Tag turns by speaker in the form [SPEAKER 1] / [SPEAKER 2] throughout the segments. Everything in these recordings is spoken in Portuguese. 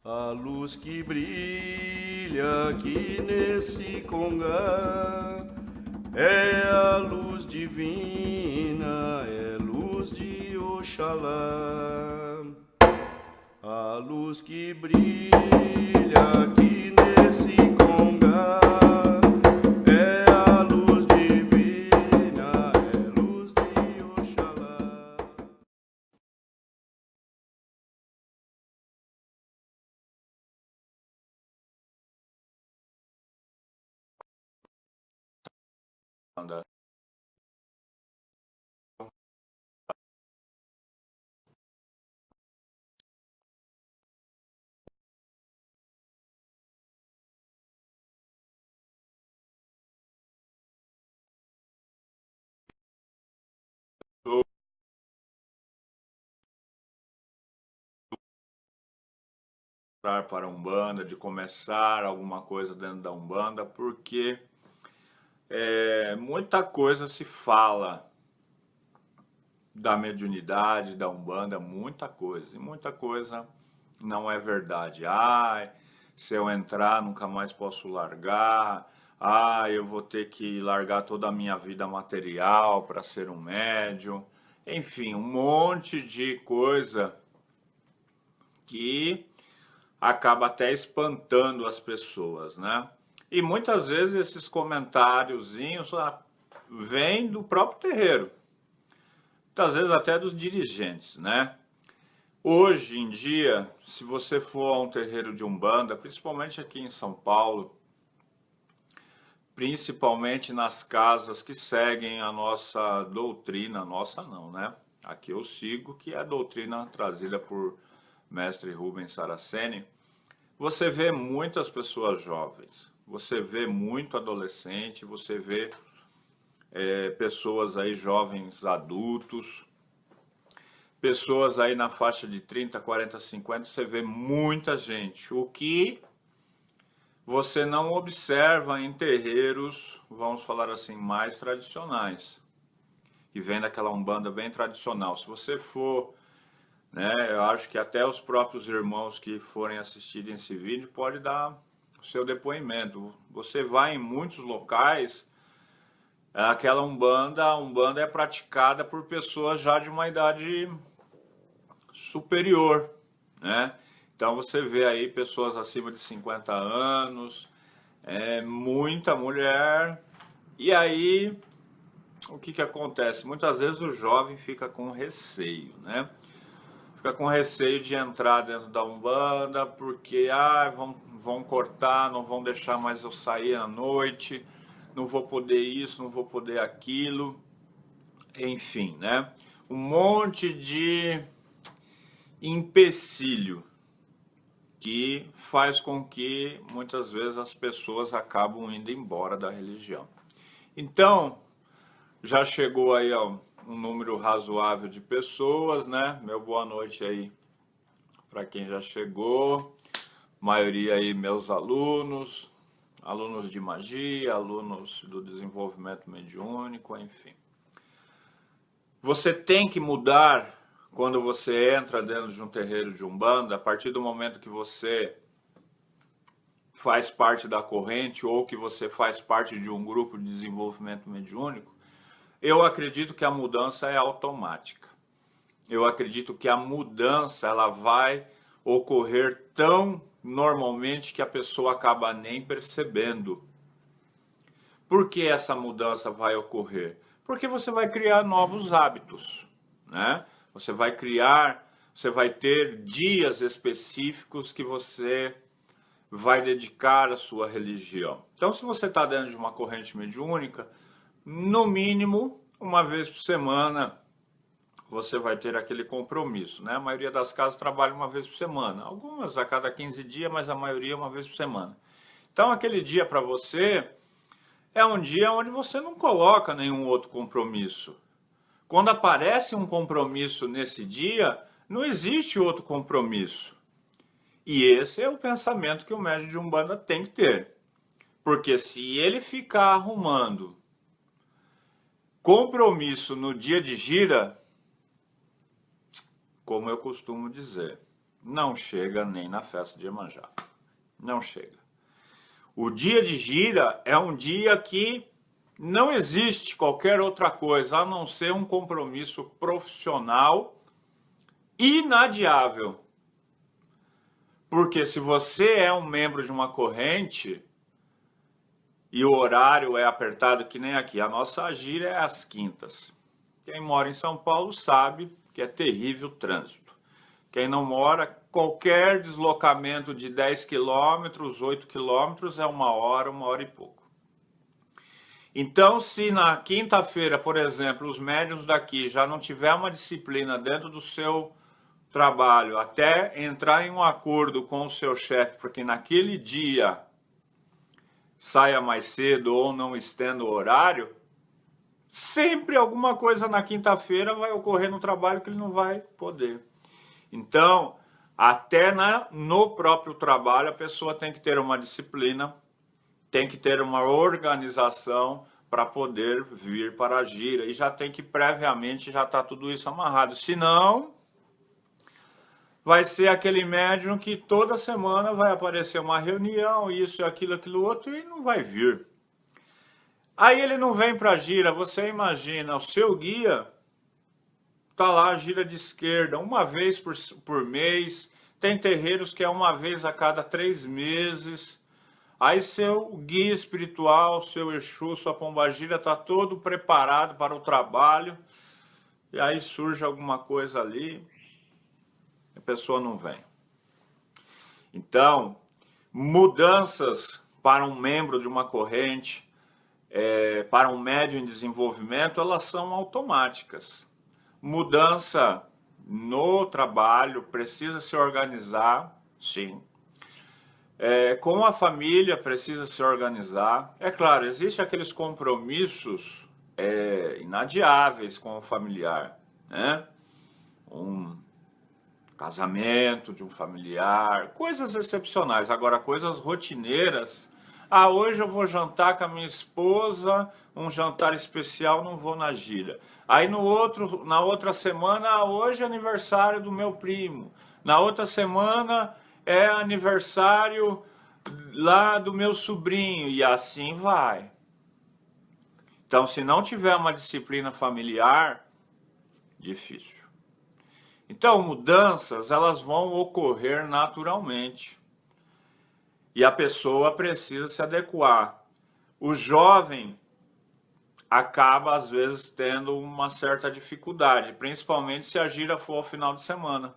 [SPEAKER 1] A luz que brilha aqui nesse congá é a luz divina, é luz de Oxalá. A luz que brilha aqui nesse congá é a luz divina, é luz de Oxalá.
[SPEAKER 2] Anda. Para a Umbanda, de começar alguma coisa dentro da Umbanda, porque muita coisa se fala da mediunidade, da Umbanda, muita coisa, e muita coisa não é verdade. Ai, se eu entrar nunca mais posso largar, eu vou ter que largar toda a minha vida material para ser um médium, enfim, um monte de coisa que acaba até espantando as pessoas, né? E muitas vezes esses comentáriozinhos vêm do próprio terreiro, muitas vezes até dos dirigentes, né? Hoje em dia, se você for a um terreiro de Umbanda, principalmente aqui em São Paulo, principalmente nas casas que seguem a nossa doutrina, nossa não, né? Aqui eu sigo, que é a doutrina trazida por mestre Rubens Saraceni. Você vê muitas pessoas jovens, você vê muito adolescente, você vê pessoas aí jovens adultos, pessoas aí na faixa de 30, 40, 50, você vê muita gente. O que você não observa em terreiros, vamos falar assim, mais tradicionais, que vem daquela Umbanda bem tradicional. Se você for, né, eu acho que até os próprios irmãos que forem assistir esse vídeo pode dar o seu depoimento. Você vai em muitos locais, aquela Umbanda, a Umbanda é praticada por pessoas já de uma idade superior, né? Então você vê aí pessoas acima de 50 anos, muita mulher, e aí o que que acontece? Muitas vezes o jovem fica com receio, né? Fica com receio de entrar dentro da Umbanda, porque vão cortar, não vão deixar mais eu sair à noite, não vou poder isso, não vou poder aquilo, enfim, né? Um monte de empecilho que faz com que muitas vezes as pessoas acabam indo embora da religião. Então, já chegou aí ó, um número razoável de pessoas, né? Meu boa noite aí para quem já chegou, maioria aí meus alunos, alunos de magia, alunos do desenvolvimento mediúnico, enfim. Você tem que mudar quando você entra dentro de um terreiro de Umbanda, a partir do momento que você faz parte da corrente ou que você faz parte de um grupo de desenvolvimento mediúnico, eu acredito que a mudança é automática. Eu acredito que a mudança ela vai ocorrer tão normalmente que a pessoa acaba nem percebendo. Por que essa mudança vai ocorrer? Porque você vai criar novos hábitos, né? Você vai ter dias específicos que você vai dedicar à sua religião. Então, se você está dentro de uma corrente mediúnica, no mínimo, uma vez por semana, você vai ter aquele compromisso, né? A maioria das casas trabalha uma vez por semana. Algumas a cada 15 dias, mas a maioria uma vez por semana. Então, aquele dia para você é um dia onde você não coloca nenhum outro compromisso. Quando aparece um compromisso nesse dia, não existe outro compromisso. E esse é o pensamento que o médium de Umbanda tem que ter. Porque se ele ficar arrumando compromisso no dia de gira, como eu costumo dizer, não chega nem na festa de Iemanjá. Não chega. O dia de gira é um dia que não existe qualquer outra coisa a não ser um compromisso profissional inadiável. Porque se você é um membro de uma corrente e o horário é apertado que nem aqui, a nossa gira é às quintas. Quem mora em São Paulo sabe que é terrível o trânsito. Quem não mora, qualquer deslocamento de 10 quilômetros, 8 quilômetros é uma hora e pouco. Então, se na quinta-feira, por exemplo, os médiuns daqui já não tiver uma disciplina dentro do seu trabalho, até entrar em um acordo com o seu chefe, porque naquele dia saia mais cedo ou não estenda o horário, sempre alguma coisa na quinta-feira vai ocorrer no trabalho que ele não vai poder. Então, até no próprio trabalho, a pessoa tem que ter uma disciplina, tem que ter uma organização para poder vir para a gira. E já tem que previamente já tá tudo isso amarrado. Senão, vai ser aquele médium que toda semana vai aparecer uma reunião, isso, aquilo outro, e não vai vir. Aí ele não vem para a gira, você imagina, o seu guia tá lá, a gira de esquerda, uma vez por mês, tem terreiros que é uma vez a cada 3 meses. Aí seu guia espiritual, seu Exu, sua pombagira está todo preparado para o trabalho. E aí surge alguma coisa ali, a pessoa não vem. Então, mudanças para um membro de uma corrente, para um médium em desenvolvimento, elas são automáticas. Mudança no trabalho, precisa se organizar, sim. Com a família precisa se organizar. É claro, existem aqueles compromissos inadiáveis com o familiar, né? Um casamento de um familiar, coisas excepcionais. Agora, coisas rotineiras. Ah, hoje eu vou jantar com a minha esposa, um jantar especial, não vou na gira. Aí na outra semana, hoje é aniversário do meu primo. Na outra semana é aniversário lá do meu sobrinho, e assim vai. Então, se não tiver uma disciplina familiar, difícil. Então, mudanças, elas vão ocorrer naturalmente. E a pessoa precisa se adequar. O jovem acaba, às vezes, tendo uma certa dificuldade, principalmente se a gira for ao final de semana.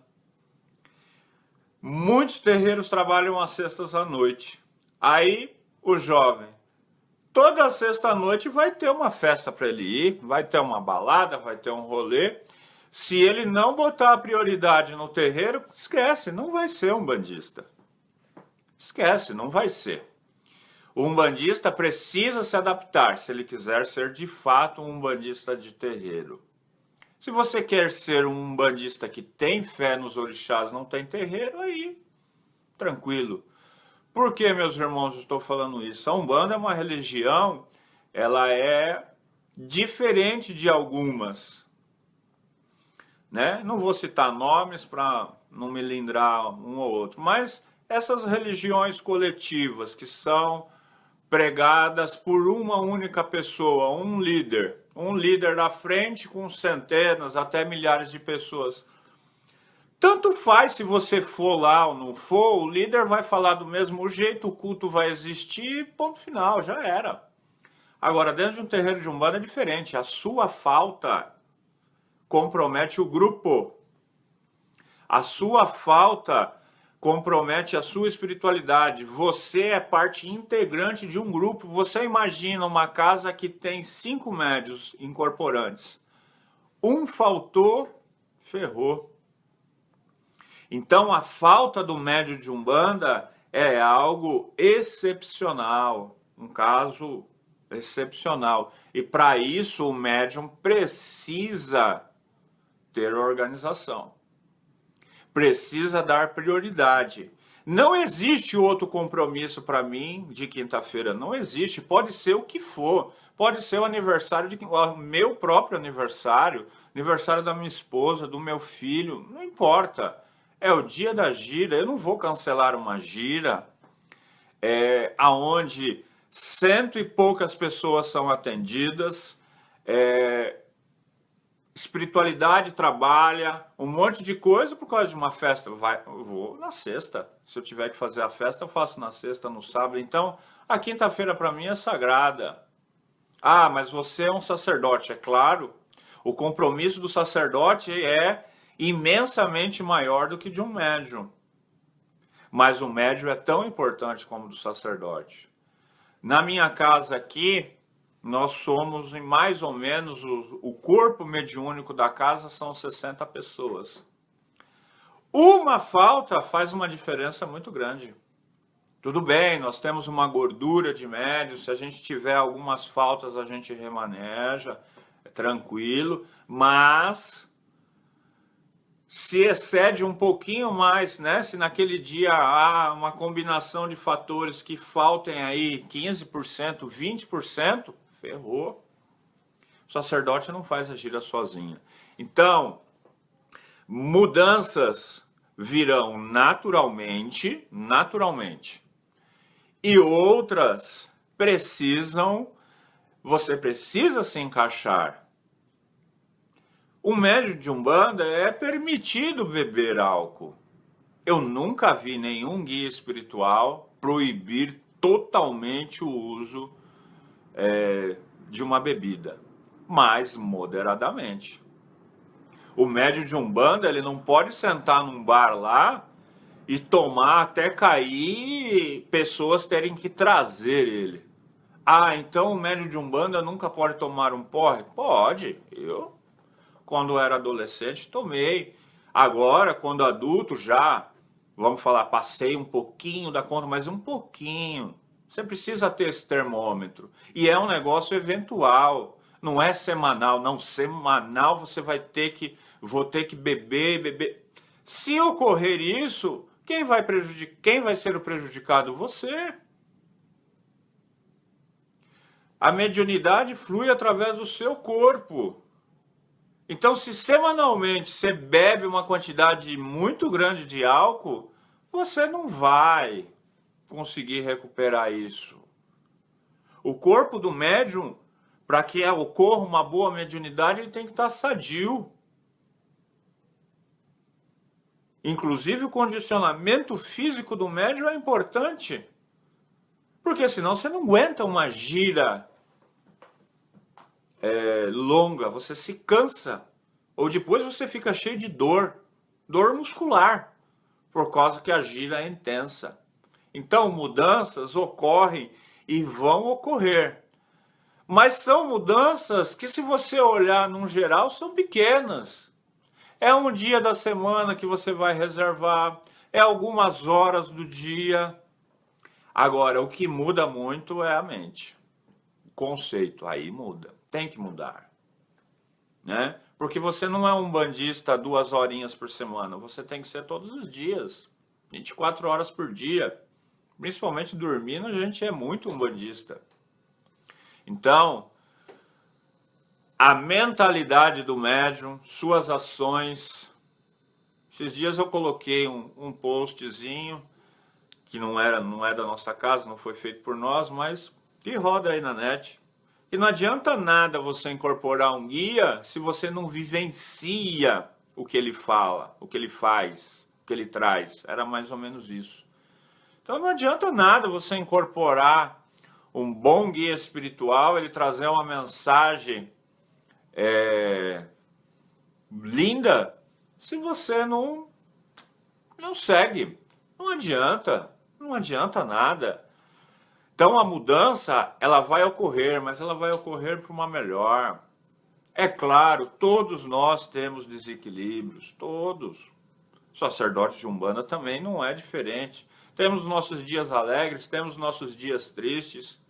[SPEAKER 2] Muitos terreiros trabalham às sextas à noite. Aí, o jovem, toda sexta à noite vai ter uma festa para ele ir, vai ter uma balada, vai ter um rolê. Se ele não botar a prioridade no terreiro, esquece, não vai ser um bandista. Esquece, não vai ser. O umbandista precisa se adaptar se ele quiser ser de fato um umbandista de terreiro. Se você quer ser um umbandista que tem fé nos orixás, não tem terreiro, aí, tranquilo. Por que, meus irmãos, eu estou falando isso? A Umbanda é uma religião, ela é diferente de algumas, né? Não vou citar nomes para não me lindrar um ou outro, mas essas religiões coletivas que são pregadas por uma única pessoa, um líder da frente com centenas até milhares de pessoas. Tanto faz se você for lá ou não for, o líder vai falar do mesmo jeito, o culto vai existir, ponto final, já era. Agora, dentro de um terreiro de Umbanda é diferente, a sua falta compromete o grupo. A sua falta compromete a sua espiritualidade. Você é parte integrante de um grupo. Você imagina uma casa que tem 5 médios incorporantes. Um faltou, ferrou. Então a falta do médio de Umbanda é algo excepcional, um caso excepcional. E para isso o médium precisa ter organização. Precisa dar prioridade. Não existe outro compromisso para mim de quinta-feira. Não existe. Pode ser o que for. Pode ser o aniversário o meu próprio aniversário, aniversário da minha esposa, do meu filho. Não importa. É o dia da gira. Eu não vou cancelar uma gira aonde 100 e poucas pessoas são atendidas, espiritualidade trabalha, um monte de coisa por causa de uma festa. Eu vou na sexta. Se eu tiver que fazer a festa, eu faço na sexta, no sábado. Então, a quinta-feira para mim é sagrada. Ah, mas você é um sacerdote, é claro. O compromisso do sacerdote é imensamente maior do que de um médium. Mas o médium é tão importante como o do sacerdote. Na minha casa aqui, nós somos em mais ou menos, o corpo mediúnico da casa são 60 pessoas. Uma falta faz uma diferença muito grande. Tudo bem, nós temos uma gordura de médios, se a gente tiver algumas faltas a gente remaneja, é tranquilo, mas se excede um pouquinho mais, né? Se naquele dia há uma combinação de fatores que faltem aí 15%, 20%, ferrou. O sacerdote não faz a gira sozinho. Então, mudanças virão naturalmente, e outras você precisa se encaixar. O médium de Umbanda é permitido beber álcool. Eu nunca vi nenhum guia espiritual proibir totalmente o uso de uma bebida, mas moderadamente. O médium de Umbanda, ele não pode sentar num bar lá e tomar até cair e pessoas terem que trazer ele. Ah, então o médium de Umbanda nunca pode tomar um porre? Pode. Eu, quando era adolescente, tomei. Agora, quando adulto, já, vamos falar, passei um pouquinho da conta, mas um pouquinho. Você precisa ter esse termômetro. E é um negócio eventual. Não é semanal. Não, semanal você vou ter que beber. Se ocorrer isso, quem vai ser o prejudicado? Você. A mediunidade flui através do seu corpo. Então, se semanalmente você bebe uma quantidade muito grande de álcool, você não vai conseguir recuperar isso. O corpo do médium, para que ocorra uma boa mediunidade, ele tem que estar sadio. Inclusive, o condicionamento físico do médium é importante. Porque senão você não aguenta uma gira longa, você se cansa. Ou depois você fica cheio de dor muscular, por causa que a gira é intensa. Então, mudanças ocorrem e vão ocorrer. Mas são mudanças que, se você olhar num geral, são pequenas. É um dia da semana que você vai reservar, é algumas horas do dia. Agora, o que muda muito é a mente. O conceito aí muda, tem que mudar, né? Porque você não é um bandista 2 horinhas por semana, você tem que ser todos os dias, 24 horas por dia. Principalmente dormindo, a gente é muito um bandista. Então, a mentalidade do médium, suas ações. Esses dias eu coloquei um postzinho, que não é da nossa casa, não foi feito por nós, mas que roda aí na net. E não adianta nada você incorporar um guia se você não vivencia o que ele fala, o que ele faz, o que ele traz. Era mais ou menos isso. Então não adianta nada você incorporar um bom guia espiritual, ele trazer uma mensagem linda, se você não segue. Não adianta nada. Então a mudança, ela vai ocorrer, mas ela vai ocorrer para uma melhor. É claro, todos nós temos desequilíbrios, todos. O sacerdote de Umbanda também não é diferente. Temos nossos dias alegres, temos nossos dias tristes.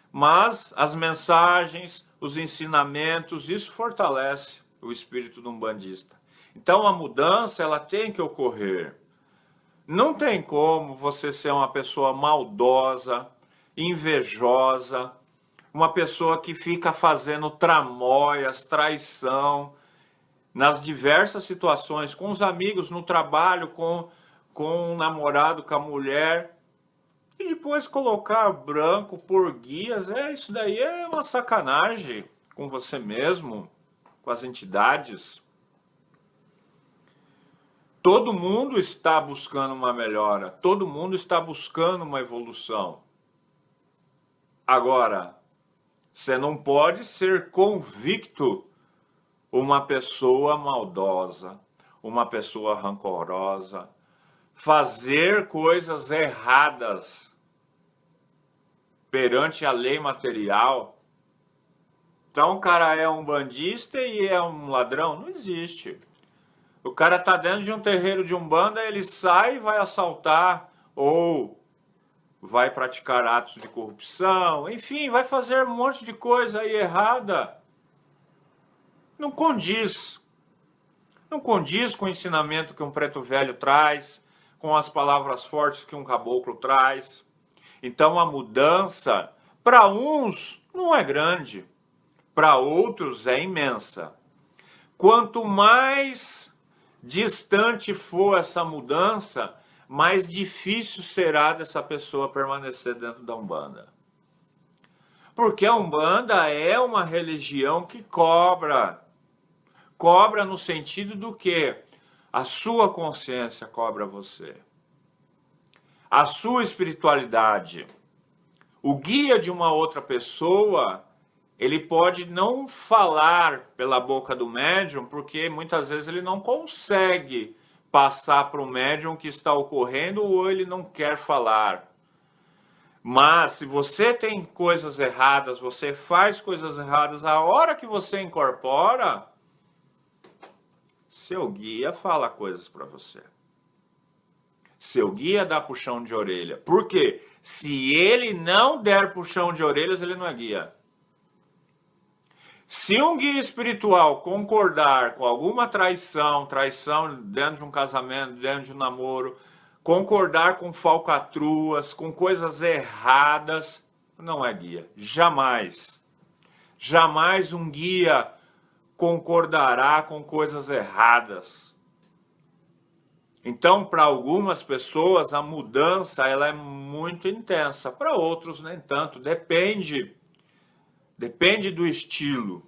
[SPEAKER 2] Mas as mensagens, os ensinamentos, isso fortalece o espírito do umbandista. Então a mudança, ela tem que ocorrer. Não tem como você ser uma pessoa maldosa, invejosa, uma pessoa que fica fazendo tramóias, traição. nas diversas situações, com os amigos, no trabalho, com o namorado, com a mulher, e depois colocar branco por guias, isso daí é uma sacanagem com você mesmo, com as entidades. Todo mundo está buscando uma melhora, todo mundo está buscando uma evolução. Agora, você não pode ser convicto uma pessoa maldosa, uma pessoa rancorosa, fazer coisas erradas perante a lei material. Então o cara é um bandista e é um ladrão? Não existe. O cara tá dentro de um terreiro de umbanda, ele sai e vai assaltar ou vai praticar atos de corrupção, enfim, vai fazer um monte de coisa aí errada. Não condiz. Não condiz com o ensinamento que um preto velho traz, com as palavras fortes que um caboclo traz. Então a mudança, para uns, não é grande, para outros é imensa. Quanto mais distante for essa mudança, mais difícil será dessa pessoa permanecer dentro da Umbanda. Porque a Umbanda é uma religião que cobra. Cobra no sentido do que a sua consciência cobra você. A sua espiritualidade. O guia de uma outra pessoa, ele pode não falar pela boca do médium, porque muitas vezes ele não consegue passar para o médium o que está ocorrendo ou ele não quer falar. Mas se você tem coisas erradas, você faz coisas erradas, a hora que você incorpora, seu guia fala coisas para você. Seu guia dá puxão de orelha. Por quê? Se ele não der puxão de orelhas, ele não é guia. Se um guia espiritual concordar com alguma traição dentro de um casamento, dentro de um namoro, concordar com falcatruas, com coisas erradas, não é guia. Jamais. Jamais um guia concordará com coisas erradas. Então, para algumas pessoas, a mudança ela é muito intensa. Para outros, nem tanto. Depende do estilo.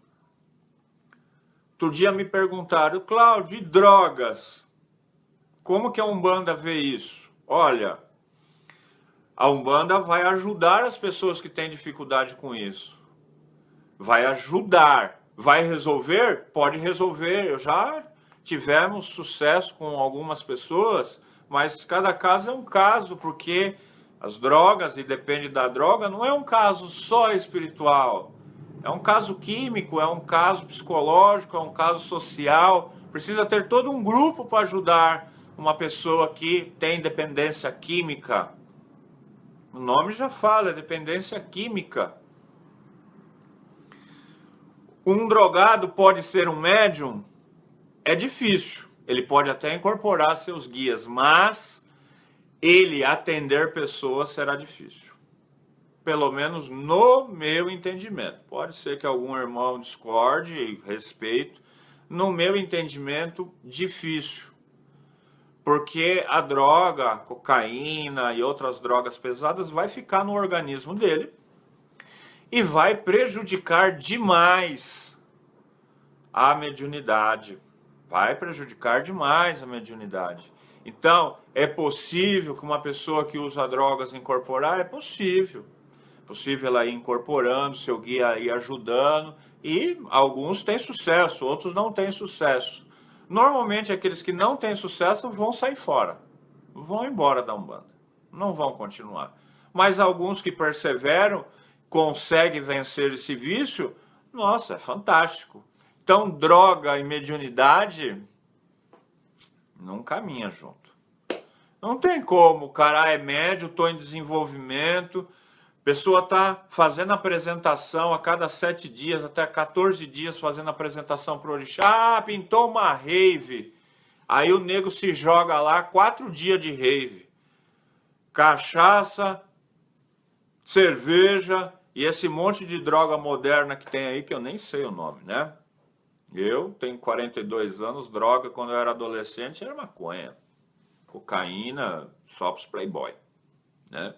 [SPEAKER 2] Outro dia me perguntaram, Cláudio, e drogas? Como que a Umbanda vê isso? Olha, a Umbanda vai ajudar as pessoas que têm dificuldade com isso. Vai ajudar. Vai resolver? Pode resolver. Eu já tivemos sucesso com algumas pessoas, mas cada caso é um caso, porque as drogas, e depende da droga, não é um caso só espiritual. É um caso químico, é um caso psicológico, é um caso social. Precisa ter todo um grupo para ajudar uma pessoa que tem dependência química. O nome já fala, é dependência química. Um drogado pode ser um médium? É difícil. Ele pode até incorporar seus guias, mas ele atender pessoas será difícil. Pelo menos no meu entendimento. Pode ser que algum irmão discorde, respeito. No meu entendimento, difícil. Porque a droga, a cocaína e outras drogas pesadas vai ficar no organismo dele e vai prejudicar demais a mediunidade. Vai prejudicar demais a mediunidade. Então, é possível que uma pessoa que usa drogas incorporar? É possível. É possível ela ir incorporando, seu guia ir ajudando, e alguns têm sucesso, outros não têm sucesso. Normalmente, aqueles que não têm sucesso vão sair fora, vão embora da Umbanda, não vão continuar. Mas alguns que perseveram, conseguem vencer esse vício, nossa, é fantástico. Então, droga e mediunidade não caminha junto. Não tem como, o cara é médio, estou em desenvolvimento, a pessoa está fazendo apresentação a cada 7 dias, até 14 dias fazendo apresentação para o orixá, pintou uma rave. Aí o nego se joga lá, 4 dias de rave. Cachaça, cerveja e esse monte de droga moderna que tem aí, que eu nem sei o nome, né? Eu tenho 42 anos, droga, quando eu era adolescente era maconha, cocaína, só pros playboy, né?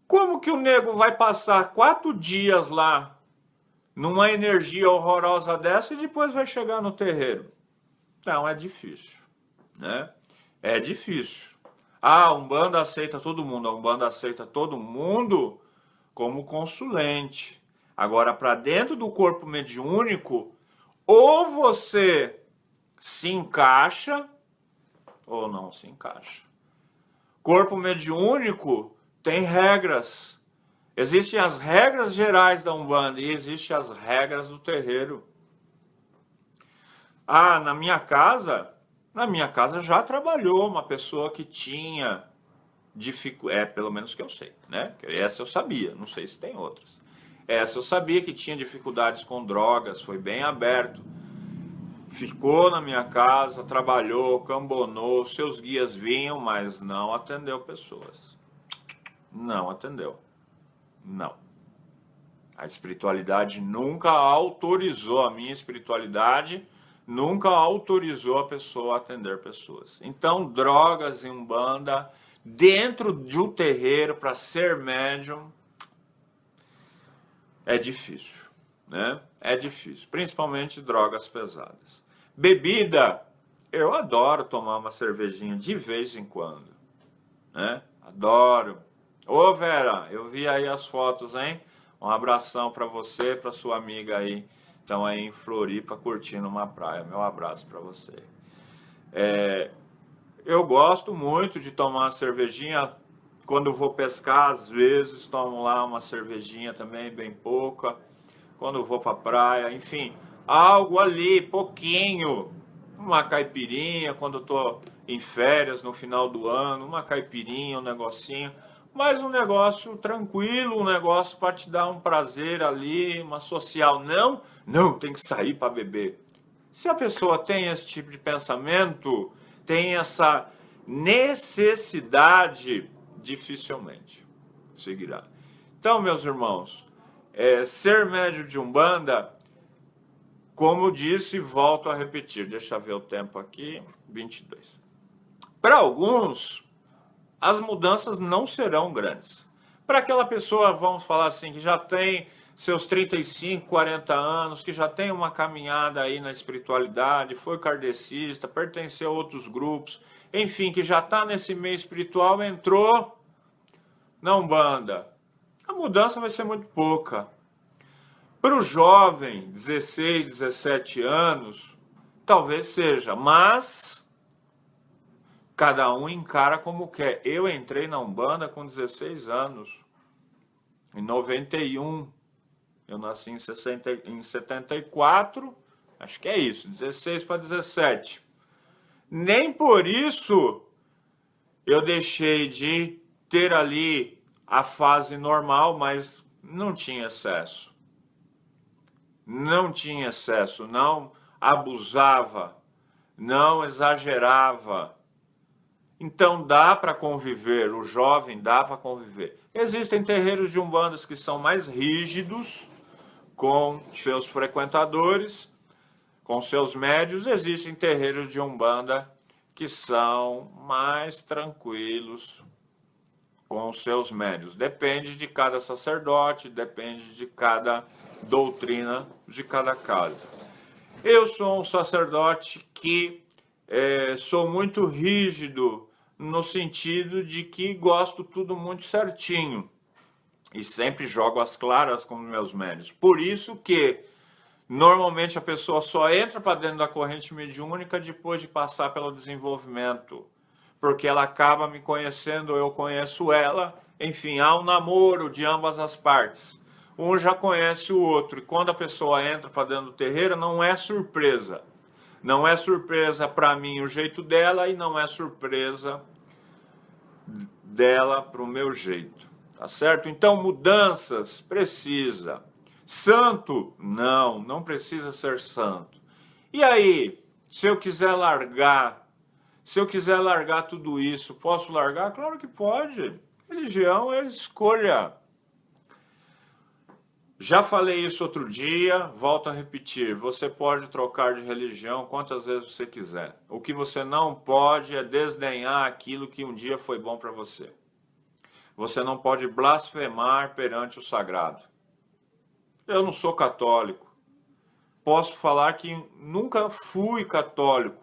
[SPEAKER 2] Como que o nego vai passar 4 dias lá numa energia horrorosa dessa e depois vai chegar no terreiro? Não, é difícil, né? É difícil. Ah, a Umbanda aceita todo mundo, a Umbanda aceita todo mundo como consulente. Agora, para dentro do corpo mediúnico, ou você se encaixa ou não se encaixa. Corpo mediúnico tem regras. Existem as regras gerais da Umbanda e existem as regras do terreiro. Ah, na minha casa já trabalhou uma pessoa que tinha dificuldade, pelo menos que eu sei, né? Essa eu sabia, não sei se tem outras. Essa eu sabia que tinha dificuldades com drogas, foi bem aberto. Ficou na minha casa, trabalhou, cambonou, seus guias vinham, mas não atendeu pessoas. Não atendeu. Não. A espiritualidade nunca autorizou, a minha espiritualidade nunca autorizou a pessoa a atender pessoas. Então, drogas em Umbanda, dentro de um terreiro, para ser médium, é difícil, né? É difícil, principalmente drogas pesadas. Bebida, eu adoro tomar uma cervejinha de vez em quando, né? Adoro. Ô Vera, eu vi aí as fotos, hein? Um abração para você, para sua amiga aí, estão aí em Floripa curtindo uma praia. Meu abraço para você. Eu gosto muito de tomar uma cervejinha. Quando vou pescar, às vezes tomo lá uma cervejinha também, bem pouca. Quando vou para praia, enfim, algo ali, pouquinho. Uma caipirinha, quando estou em férias no final do ano, uma caipirinha, um negocinho. Mas um negócio tranquilo, um negócio para te dar um prazer ali, uma social. Não, tem que sair para beber. Se a pessoa tem esse tipo de pensamento, tem essa necessidade, dificilmente seguirá. Então, meus irmãos, ser médio de Umbanda, como disse, volto a repetir, deixa eu ver o tempo aqui, 22. Para alguns, as mudanças não serão grandes. Para aquela pessoa, vamos falar assim, que já tem seus 35, 40 anos, que já tem uma caminhada aí na espiritualidade, foi kardecista, pertenceu a outros grupos, enfim, que já está nesse meio espiritual, entrou na Umbanda. A mudança vai ser muito pouca. Para o jovem, 16, 17 anos, talvez seja, mas cada um encara como quer. Eu entrei na Umbanda com 16 anos, em 91. Eu nasci em 74, acho que é isso, 16 para 17. Nem por isso eu deixei de ter ali a fase normal, mas não tinha excesso. Não tinha excesso, não abusava, não exagerava. Então dá para conviver, o jovem dá para conviver. Existem terreiros de umbandas que são mais rígidos com seus frequentadores, com seus médios. Existem terreiros de umbanda que são mais tranquilos com seus médios. Depende de cada sacerdote, depende de cada doutrina de cada casa. Eu sou um sacerdote que sou muito rígido no sentido de que gosto tudo muito certinho e sempre jogo as claras com meus médios. Por isso que normalmente a pessoa só entra para dentro da corrente mediúnica depois de passar pelo desenvolvimento, porque ela acaba me conhecendo, eu conheço ela, enfim, há um namoro de ambas as partes. Um já conhece o outro, e quando a pessoa entra para dentro do terreiro, não é surpresa. Não é surpresa para mim o jeito dela e não é surpresa dela para o meu jeito, tá certo? Então, mudanças precisa. Santo? Não precisa ser santo. E aí, se eu quiser largar tudo isso, posso largar? Claro que pode. Religião é escolha. Já falei isso outro dia, volto a repetir. Você pode trocar de religião quantas vezes você quiser. O que você não pode é desdenhar aquilo que um dia foi bom para você. Você não pode blasfemar perante o sagrado. Eu não sou católico. Posso falar que nunca fui católico.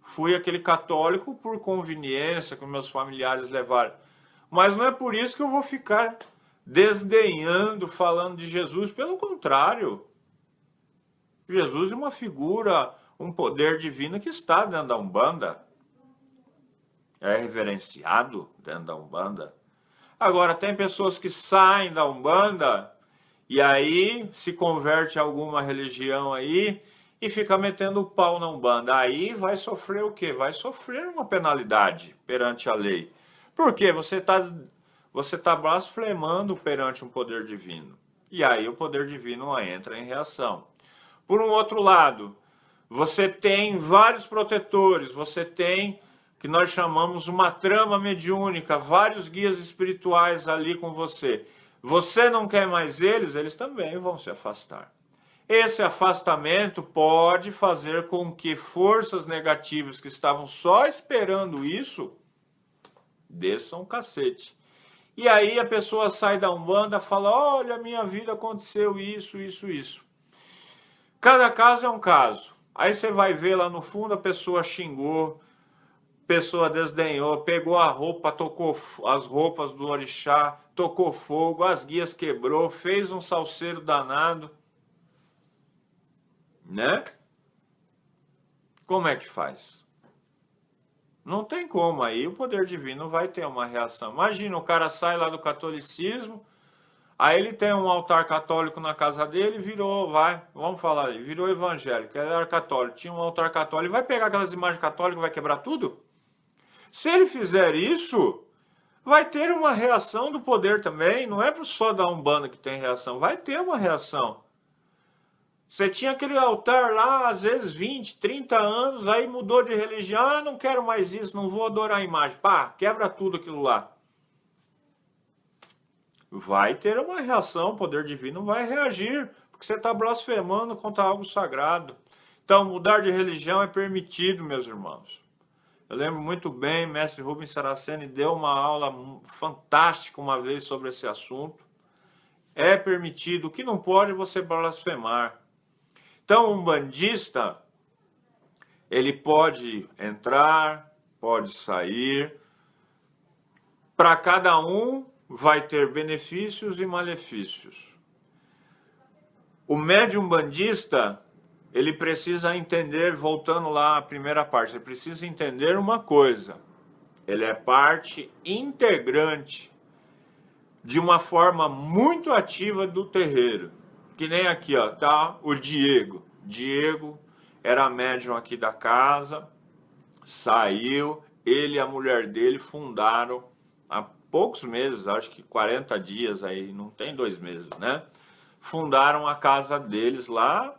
[SPEAKER 2] Fui aquele católico por conveniência, que meus familiares levaram. Mas não é por isso que eu vou ficar desdenhando, falando de Jesus. Pelo contrário. Jesus é uma figura, um poder divino que está dentro da Umbanda. É reverenciado dentro da Umbanda. Agora, tem pessoas que saem da Umbanda e aí se converte a alguma religião aí e fica metendo o pau na Umbanda. Aí vai sofrer o quê? Vai sofrer uma penalidade perante a lei. Por quê? Você tá blasfemando perante um poder divino. E aí o poder divino entra em reação. Por um outro lado, você tem vários protetores, você tem que nós chamamos uma trama mediúnica, vários guias espirituais ali com você. Você não quer mais eles, eles também vão se afastar. Esse afastamento pode fazer com que forças negativas que estavam só esperando isso, desçam o cacete. E aí a pessoa sai da Umbanda e fala, olha, minha vida aconteceu isso, isso, isso. Cada caso é um caso. Aí você vai ver lá no fundo, a pessoa xingou, pessoa desdenhou, pegou a roupa, tocou as roupas do orixá, tocou fogo, as guias quebrou, fez um salseiro danado. Né? Como é que faz? Não tem como, aí o poder divino vai ter uma reação. Imagina, o cara sai lá do catolicismo, aí ele tem um altar católico na casa dele, vamos falar aí, virou evangélico, ele era católico, tinha um altar católico, vai pegar aquelas imagens católicas e vai quebrar tudo? Se ele fizer isso, vai ter uma reação do poder também, não é só da Umbanda que tem reação, vai ter uma reação. Você tinha aquele altar lá, às vezes 20, 30 anos, aí mudou de religião, ah, não quero mais isso, não vou adorar a imagem. Pá, quebra tudo aquilo lá. Vai ter uma reação, o poder divino vai reagir, porque você está blasfemando contra algo sagrado. Então, mudar de religião é permitido, meus irmãos. Eu lembro muito bem, mestre Rubens Saraceni deu uma aula fantástica uma vez sobre esse assunto. É permitido, o que não pode é você blasfemar. Então, um umbandista, ele pode entrar, pode sair. Para cada um vai ter benefícios e malefícios. O médium umbandista, ele precisa entender, voltando lá à primeira parte, ele precisa entender uma coisa. Ele é parte integrante de uma forma muito ativa do terreiro. Que nem aqui, ó, tá o Diego. Diego era médium aqui da casa, saiu, ele e a mulher dele fundaram há poucos meses, acho que 40 dias aí, não tem 2 meses, né? Fundaram a casa deles lá,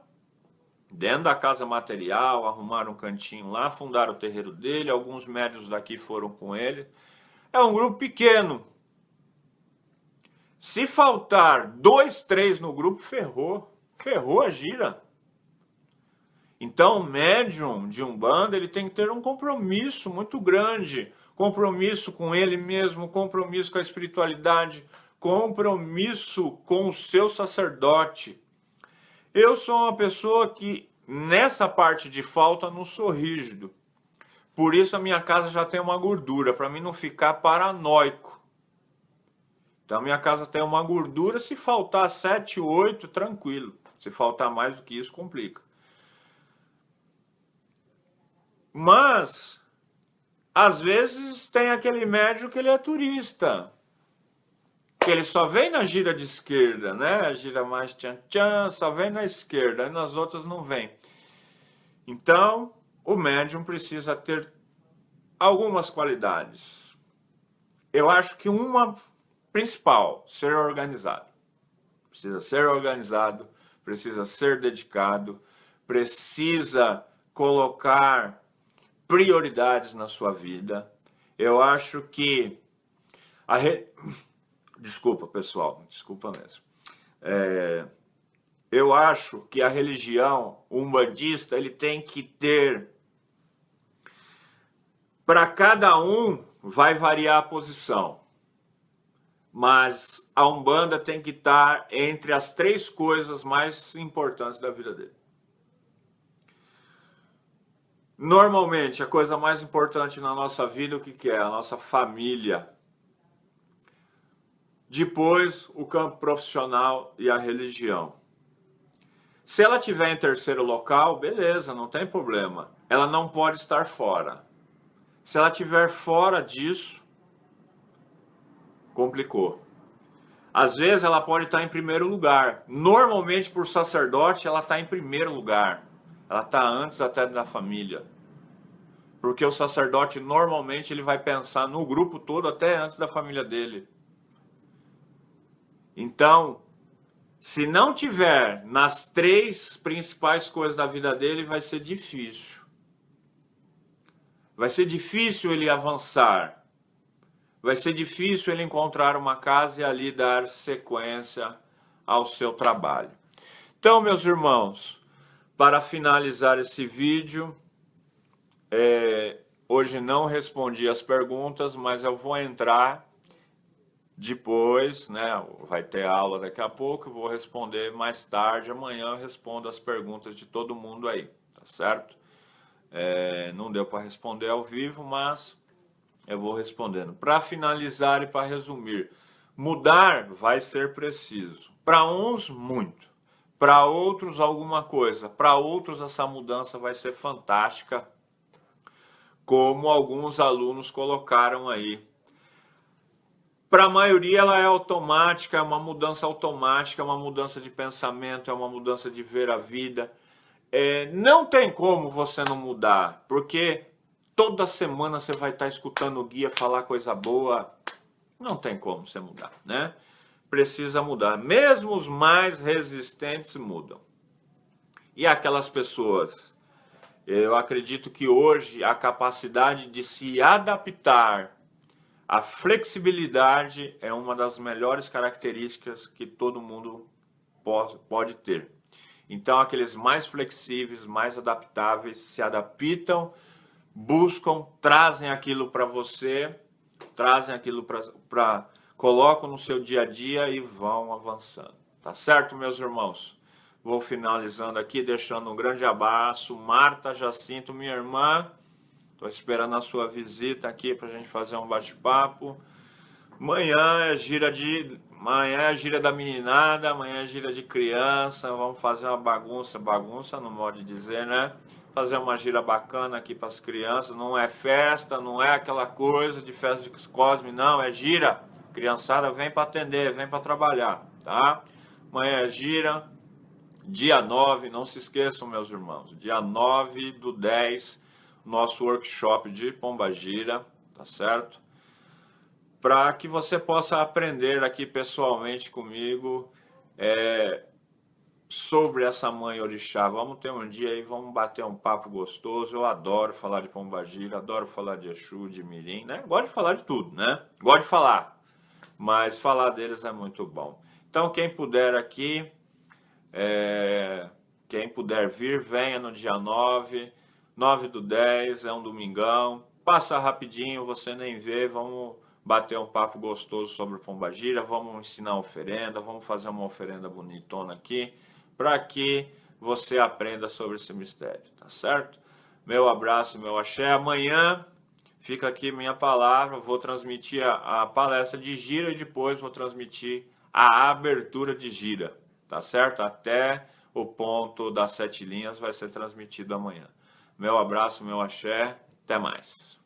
[SPEAKER 2] dentro da casa material, arrumaram um cantinho lá, fundaram o terreiro dele, alguns médiuns daqui foram com ele. É um grupo pequeno. Se faltar 2, 3 no grupo, ferrou. Ferrou a gira. Então, o médium de Umbanda, ele tem que ter um compromisso muito grande. Compromisso com ele mesmo, compromisso com a espiritualidade, compromisso com o seu sacerdote. Eu sou uma pessoa que, nessa parte de falta, não sou rígido. Por isso, a minha casa já tem uma gordura, para mim não ficar paranoico. Então, a minha casa tem uma gordura, se faltar 7, 8, tranquilo. Se faltar mais do que isso, complica. Mas, às vezes, tem aquele médium que ele é turista. Que ele só vem na gira de esquerda, né? A gira mais tchan-tchan, só vem na esquerda, e nas outras não vem. Então, o médium precisa ter algumas qualidades. Eu acho que uma principal, ser organizado. Precisa ser organizado, precisa ser dedicado, precisa colocar prioridades na sua vida. Eu acho que... Desculpa, pessoal, desculpa mesmo. Eu acho que a religião umbandista, ele tem que ter, para cada um vai variar a posição, mas a Umbanda tem que estar entre as 3 coisas mais importantes da vida dele. Normalmente, a coisa mais importante na nossa vida, o que é? A nossa família. Depois, o campo profissional e a religião. Se ela tiver em terceiro local, beleza, não tem problema. Ela não pode estar fora. Se ela estiver fora disso, complicou. Às vezes ela pode estar em primeiro lugar. Normalmente, por sacerdote, ela está em primeiro lugar. Ela está antes até da família. Porque o sacerdote, normalmente, ele vai pensar no grupo todo até antes da família dele. Então, se não tiver nas 3 principais coisas da vida dele, vai ser difícil. Vai ser difícil ele avançar. Vai ser difícil ele encontrar uma casa e ali dar sequência ao seu trabalho. Então, meus irmãos, para finalizar esse vídeo, hoje não respondi as perguntas, mas eu vou entrar depois, né? Vai ter aula daqui a pouco, eu vou responder mais tarde. Amanhã eu respondo as perguntas de todo mundo aí, tá certo? Não deu para responder ao vivo, mas eu vou respondendo. Para finalizar e para resumir, mudar vai ser preciso. Para uns, muito. Para outros, alguma coisa. Para outros, essa mudança vai ser fantástica, como alguns alunos colocaram aí. Para a maioria, ela é automática, é uma mudança automática, é uma mudança de pensamento, é uma mudança de ver a vida. Não tem como você não mudar, porque toda semana você vai estar escutando o guia falar coisa boa. Não tem como você mudar, né? Precisa mudar. Mesmo os mais resistentes mudam. E aquelas pessoas, eu acredito que hoje a capacidade de se adaptar, a flexibilidade é uma das melhores características que todo mundo pode ter. Então, aqueles mais flexíveis, mais adaptáveis, se adaptam, buscam, trazem aquilo para você, trazem aquilo colocam no seu dia a dia e vão avançando. Tá certo, meus irmãos? Vou finalizando aqui, deixando um grande abraço. Marta Jacinto, minha irmã, estou esperando a sua visita aqui para a gente fazer um bate-papo. Amanhã é gira da meninada, amanhã é gira de criança, vamos fazer uma bagunça no modo de dizer, né? Fazer uma gira bacana aqui para as crianças, não é festa, não é aquela coisa de festa de Cosme, não, é gira. Criançada vem para atender, vem para trabalhar, tá? Amanhã é gira, dia 9, não se esqueçam, meus irmãos, dia 9/10, nosso workshop de Pombagira, tá certo? Para que você possa aprender aqui pessoalmente comigo sobre essa mãe orixá. Vamos ter um dia aí, vamos bater um papo gostoso. Eu adoro falar de Pombagira, adoro falar de Exu, de Mirim, né? Gosto de falar de tudo, né? Gosto de falar, mas falar deles é muito bom. Então, quem puder aqui, quem puder vir, venha no dia 9/10, é um domingão. Passa rapidinho, você nem vê, vamos bater um papo gostoso sobre Pombagira, vamos ensinar oferenda, vamos fazer uma oferenda bonitona aqui, para que você aprenda sobre esse mistério, tá certo? Meu abraço, meu axé. Amanhã fica aqui minha palavra, vou transmitir a palestra de gira e depois vou transmitir a abertura de gira, tá certo? Até o ponto das 7 linhas vai ser transmitido amanhã. Meu abraço, meu axé, até mais.